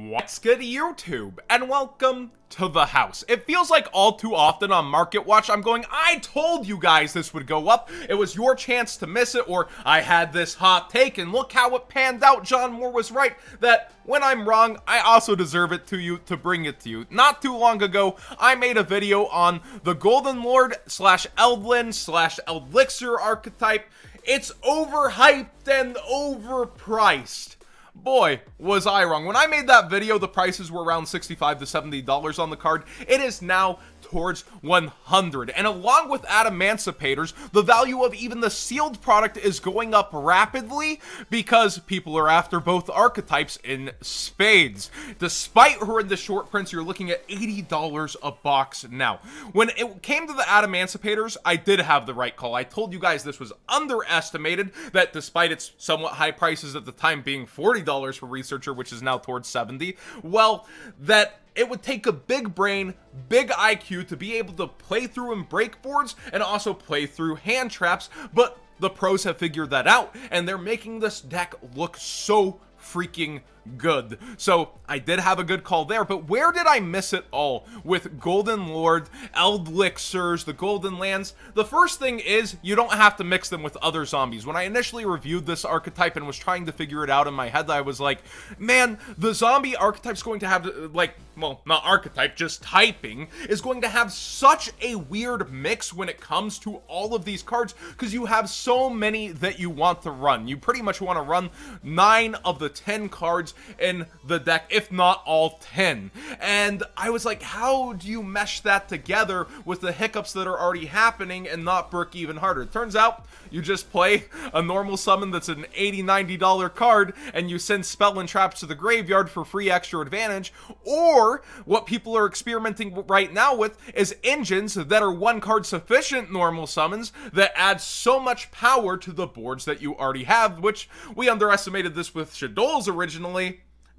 What's good, YouTube? And welcome to the house. It feels like all too often on Market Watch I'm going, I told you guys this would go up. It was your chance to miss it, or I had this hot take and look how it panned out. John Moore was right that when I'm wrong, I also deserve it to bring it to you. Not too long ago, I made a video on the Golden Lord slash Eldlich slash Eldlich archetype. It's overhyped and overpriced. Boy, was I wrong. When I made that video, the prices were around $65 to $70 on the card. It is now towards $100. And along with Emancipators, the value of even the sealed product is going up rapidly because people are after both archetypes in spades. Despite horrendous short prints, you're looking at $80 a box now. When it came to the Emancipators, I did have the right call. I told you guys this was underestimated, that despite its somewhat high prices at the time being $40 for Researcher, which is now towards $70, well, that it would take a big brain, big IQ to be able to play through and break boards and also play through hand traps, but the pros have figured that out, and they're making this deck look so freaking good. So I did have a good call there, but where did I miss it all with Golden Lord, Eldlichers, the Golden Lands? The first thing is you don't have to mix them with other zombies. When I initially reviewed this archetype and was trying to figure it out in my head, I was like, man, the zombie archetype's going to have, like, well, not archetype, just typing, is going to have such a weird mix when it comes to all of these cards, because you have so many that you want to run. You pretty much want to run 9 of the 10 cards in the deck, if not all 10. And I was like, how do you mesh that together with the hiccups that are already happening and not brick even harder? It turns out you just play a normal summon that's an $80, $90 card, and you send spell and traps to the graveyard for free extra advantage. Or what people are experimenting right now with is engines that are 1 card sufficient normal summons that add so much power to the boards that you already have, which we underestimated this with Shadol's originally.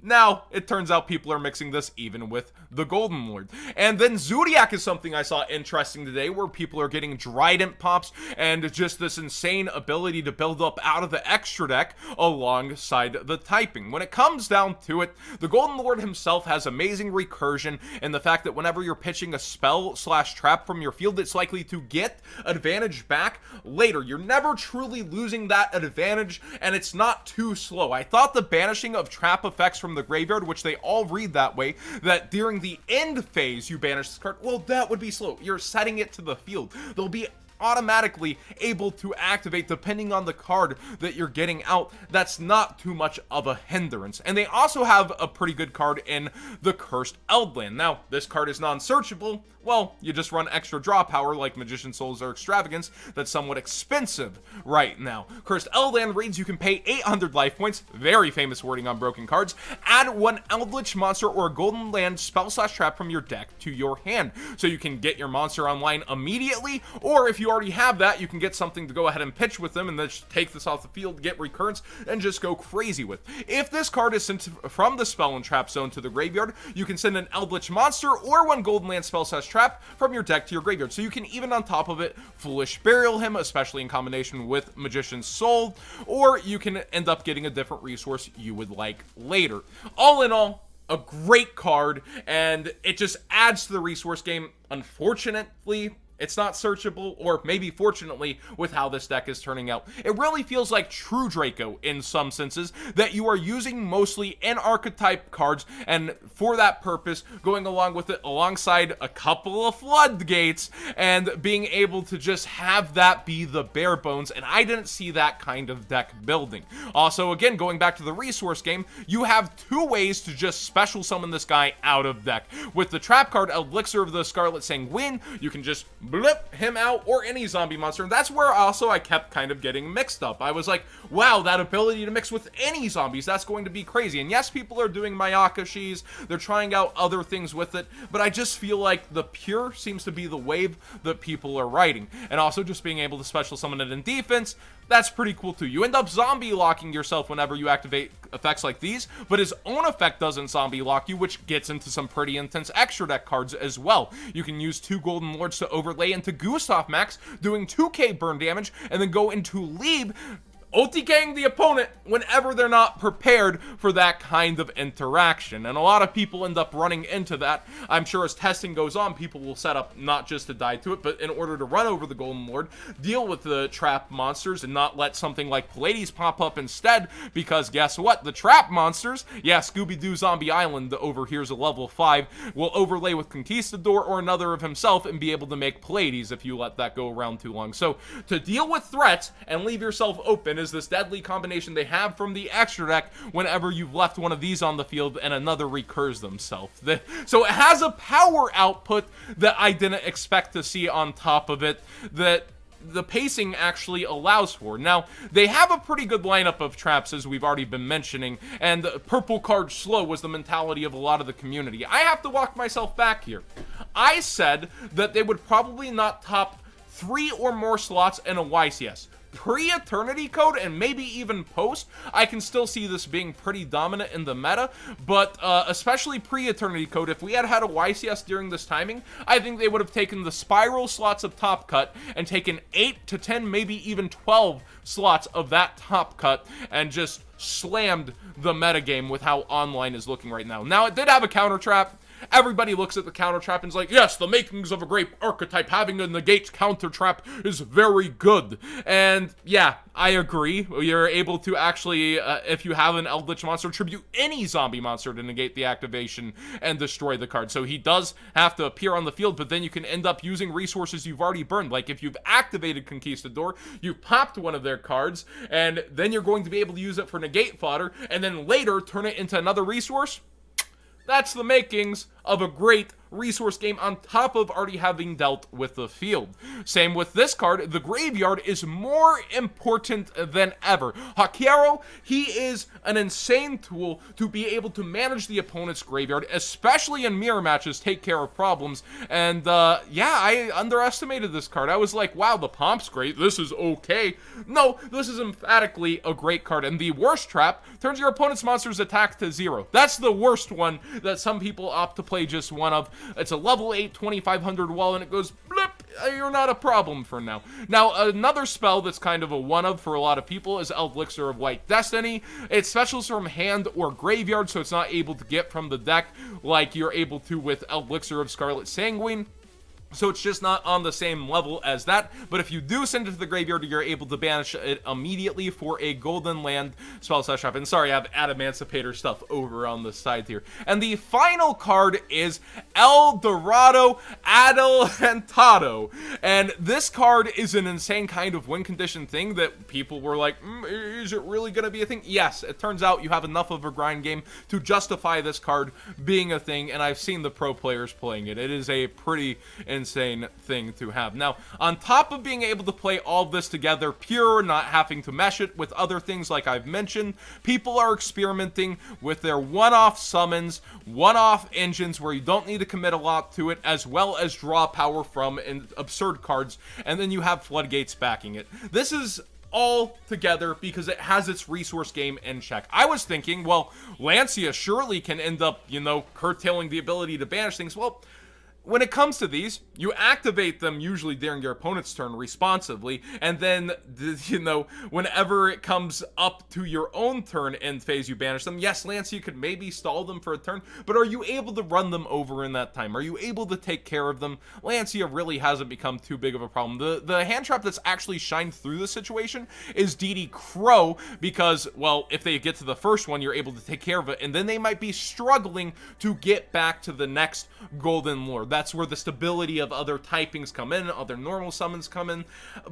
Now, it turns out people are mixing this even with the Golden Lord. And then Zodiac is something I saw interesting today, where people are getting Trident pops and just this insane ability to build up out of the extra deck alongside the typing. When it comes down to it, the Golden Lord himself has amazing recursion, and the fact that whenever you're pitching a spell slash trap from your field, it's likely to get advantage back later. You're never truly losing that advantage, and it's not too slow. I thought the banishing of trap effects from the graveyard, which they all read that way, that during the end phase you banish this card, well, that would be slow. You're setting it to the field. They'll be automatically able to activate depending on the card that you're getting out. That's not too much of a hindrance. And they also have a pretty good card in the Cursed Eldland. Now, this card is non-searchable. Well, you just run extra draw power like Magician Souls or Extravagance. That's somewhat expensive right now. Cursed Eldland reads you can pay 800 life points, very famous wording on broken cards, add 1 Eldlich monster or a Golden Land spell slash trap from your deck to your hand. So you can get your monster online immediately, or if you already have that, you can get something to go ahead and pitch with them and then just take this off the field, get recurrence, and just go crazy with. If this card is sent from the spell and trap zone to the graveyard, you can send an Eldlich monster or 1 Golden Land spell slash trap from your deck to your graveyard. So you can even on top of it Foolish Burial him, especially in combination with Magician's Soul, or you can end up getting a different resource you would like later. All in all, a great card, and it just adds to the resource game. Unfortunately, it's not searchable, or maybe fortunately, with how this deck is turning out. It really feels like True Draco in some senses, that you are using mostly in archetype cards, and for that purpose, going along with it alongside a couple of floodgates, and being able to just have that be the bare bones, and I didn't see that kind of deck building. Also, again, going back to the resource game, you have 2 ways to just special summon this guy out of deck. With the trap card, Elixir of the Scarlet Sanguine, you can just blip him out, or any zombie monster. And that's where also I kept kind of getting mixed up. I was like, wow, that ability to mix with any zombies, that's going to be crazy. And yes, people are doing Mayakashis, they're trying out other things with it, but I just feel like the pure seems to be the wave that people are riding. And also just being able to special summon it in defense, that's pretty cool too. You end up zombie locking yourself whenever you activate effects like these, but his own effect doesn't zombie lock you, which gets into some pretty intense extra deck cards as well. You can use 2 Golden Lords to overlay into Gustav Max, doing 2k burn damage, and then go into Lieb, OTKing the opponent whenever they're not prepared for that kind of interaction. And a lot of people end up running into that. I'm sure as testing goes on, people will set up not just to die to it, but in order to run over the Golden Lord, deal with the trap monsters and not let something like Pallades pop up instead, because guess what? The trap monsters, yeah, Scooby-Doo Zombie Island over here's a level 5, will overlay with Conquistador or another of himself and be able to make Pallades if you let that go around too long. So to deal with threats and leave yourself open is this deadly combination they have from the extra deck whenever you've left one of these on the field and another recurs themselves. So it has a power output that I didn't expect to see on top of it that the pacing actually allows for. Now, they have a pretty good lineup of traps, as we've already been mentioning, and purple card slow was the mentality of a lot of the community. I have to walk myself back here. I said that they would probably not top 3 or more slots in a YCS. Pre-Eternity Code and maybe even post, I can still see this being pretty dominant in the meta, but especially pre-Eternity Code, if we had had a YCS during this timing, I think they would have taken the spiral slots of Top Cut and taken 8 to 10, maybe even 12 slots of that Top Cut and just slammed the metagame with how online is looking right now. Now, it did have a counter trap. Everybody looks at the counter trap and is like, yes, the makings of a great archetype, having a negate counter trap is very good. And yeah, I agree. You're able to actually, if you have an Eldlich monster, tribute any zombie monster to negate the activation and destroy the card. So he does have to appear on the field, but then you can end up using resources you've already burned. Like if you've activated Conquistador, you've popped one of their cards, and then you're going to be able to use it for negate fodder, and then later turn it into another resource. That's the makings of a great resource game on top of already having dealt with the field. Same with this card. The graveyard is more important than ever. Hakiero, he is an insane tool to be able to manage the opponent's graveyard, especially in mirror matches, take care of problems. And yeah, I underestimated this card. I was like, wow, the Pomp's great. This is okay. No, this is emphatically a great card. And the worst trap turns your opponent's monster's attack to 0. That's the worst one that some people opt to play just one of. It's a level 8 2500 wall, and it goes blip. You're not a problem for now. Now, another spell that's kind of a one of for a lot of people is Eldlich of White Destiny. It specials from hand or graveyard, so it's not able to get from the deck like you're able to with Eldlich of Scarlet Sanguine. So it's just not on the same level as that, but if you do send it to the graveyard, you're able to banish it immediately for a golden land spell slash trap. And sorry, I have Adamancipator stuff over on the side here. And the final card is El Dorado Adelantado. And this card is an insane kind of win condition thing that people were like, is it really going to be a thing? Yes, it turns out you have enough of a grind game to justify this card being a thing, and I've seen the pro players playing it. It is a pretty insane thing to have. Now, on top of being able to play all this together pure, not having to mesh it with other things like I've mentioned, people are experimenting with their one-off summons, one-off engines where you don't need to commit a lot to it, as well as draw power from absurd cards, and then you have floodgates backing it. This is all together because it has its resource game in check. I was thinking, well, Lancia surely can end up, curtailing the ability to banish things. Well, when it comes to these, you activate them usually during your opponent's turn responsively, and then, whenever it comes up to your own turn end phase, you banish them. Yes, Lancia could maybe stall them for a turn, but are you able to run them over in that time? Are you able to take care of them? Lancia really hasn't become too big of a problem. The hand trap that's actually shined through this situation is DD Crow, because, well, if they get to the first one, you're able to take care of it, and then they might be struggling to get back to the next Golden Lord. That's where the stability of other typings come in, other normal summons come in,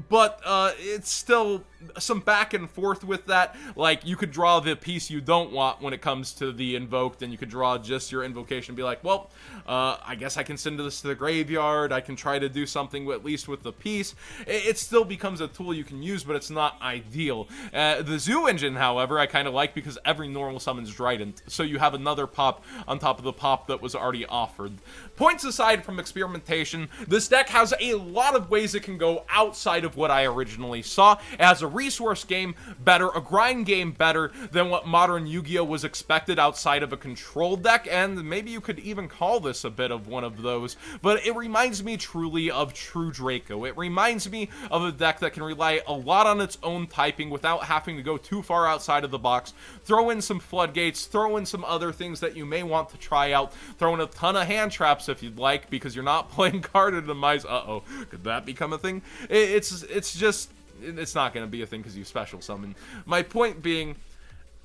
but it's still some back and forth with that. Like, you could draw the piece you don't want when it comes to the invoked, and you could draw just your invocation and be like, well, I guess I can send this to the graveyard, I can try to do something at least with the piece. It still becomes a tool you can use, but it's not ideal. The Zoo engine, however, I kind of like because every normal summons Trident, so you have another pop on top of the pop that was already offered. Points aside, aside from experimentation, this deck has a lot of ways it can go outside of what I originally saw. It has a resource game better, a grind game better than what modern Yu-Gi-Oh! Was expected outside of a control deck, and maybe you could even call this a bit of one of those, but it reminds me truly of True Draco. It reminds me of a deck that can rely a lot on its own typing without having to go too far outside of the box. Throw in some floodgates, throw in some other things that you may want to try out, throw in a ton of hand traps if you'd like, because you're not playing card-atomize. Uh-oh, could that become a thing? It's not going to be a thing because you special summon. My point being,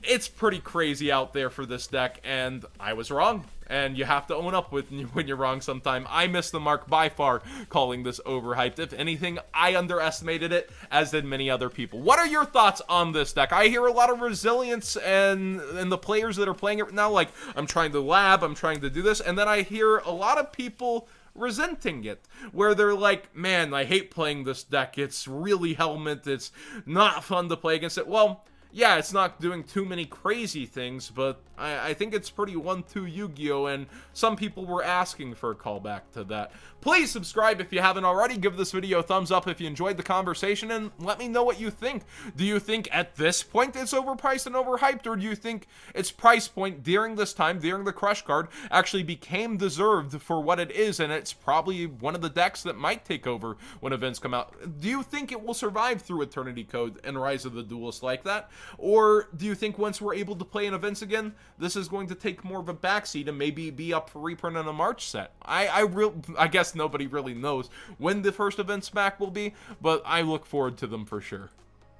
it's pretty crazy out there for this deck, and I was wrong. And you have to own up when you're wrong sometime. I missed the mark by far calling this overhyped. If anything, I underestimated it, as did many other people. What are your thoughts on this deck? I hear a lot of resilience and the players that are playing it now, like, I'm trying to lab, I'm trying to do this, and then I hear a lot of people resenting it, where they're like, man, I hate playing this deck, it's really helmet, it's not fun to play against it. Well, yeah, it's not doing too many crazy things, but I think it's pretty 1-2 Yu-Gi-Oh! And some people were asking for a callback to that. Please subscribe if you haven't already. Give this video a thumbs up if you enjoyed the conversation, and let me know what you think. Do you think at this point it's overpriced and overhyped, or do you think its price point during this time, during the Crush card, actually became deserved for what it is, and it's probably one of the decks that might take over when events come out? Do you think it will survive through Eternity Code and Rise of the Duelist like that? Or do you think once we're able to play in events again, this is going to take more of a backseat and maybe be up for reprint in a March set? I guess nobody really knows when the first events back will be, but I look forward to them for sure.